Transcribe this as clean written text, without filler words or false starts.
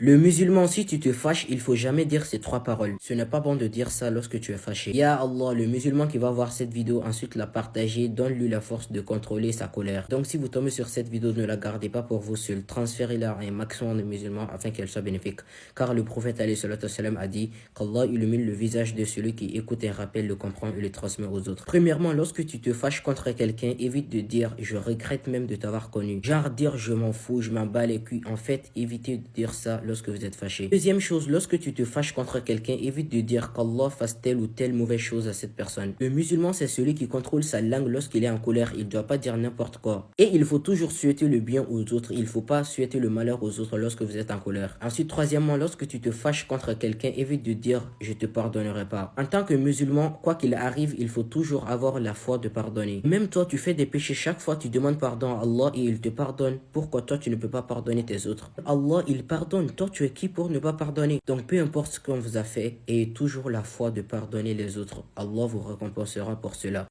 Le musulman, si tu te fâches, il faut jamais dire ces trois paroles. Ce n'est pas bon de dire ça lorsque tu es fâché. Ya Allah, le musulman qui va voir cette vidéo, ensuite la partager, donne-lui la force de contrôler sa colère. Donc si vous tombez sur cette vidéo, ne la gardez pas pour vous seul. Transférez-la à un maximum de musulmans afin qu'elle soit bénéfique. Car le prophète alayhi salatu wassalam a dit qu'Allah illumine le visage de celui qui écoute un rappel, le comprend et le transmet aux autres. Premièrement, lorsque tu te fâches contre quelqu'un, évite de dire je regrette même de t'avoir connu. Genre dire je m'en fous, je m'en bats les couilles. En fait, évitez de dire ça lorsque vous êtes fâché. Deuxième chose, lorsque tu te fâches contre quelqu'un, évite de dire qu'Allah fasse telle ou telle mauvaise chose à cette personne. Le musulman, c'est celui qui contrôle sa langue lorsqu'il est en colère. Il ne doit pas dire n'importe quoi. Et il faut toujours souhaiter le bien aux autres. Il ne faut pas souhaiter le malheur aux autres lorsque vous êtes en colère. Ensuite, troisièmement, lorsque tu te fâches contre quelqu'un, évite de dire je te pardonnerai pas. En tant que musulman, quoi qu'il arrive, il faut toujours avoir la foi de pardonner. Même toi, tu fais des péchés, chaque fois tu demandes pardon à Allah et il te pardonne. Pourquoi toi tu ne peux pas pardonner tes autres? Allah, il pardonne. Toi, tu es qui pour ne pas pardonner? Donc peu importe ce qu'on vous a fait, ayez toujours la foi de pardonner les autres. Allah vous récompensera pour cela.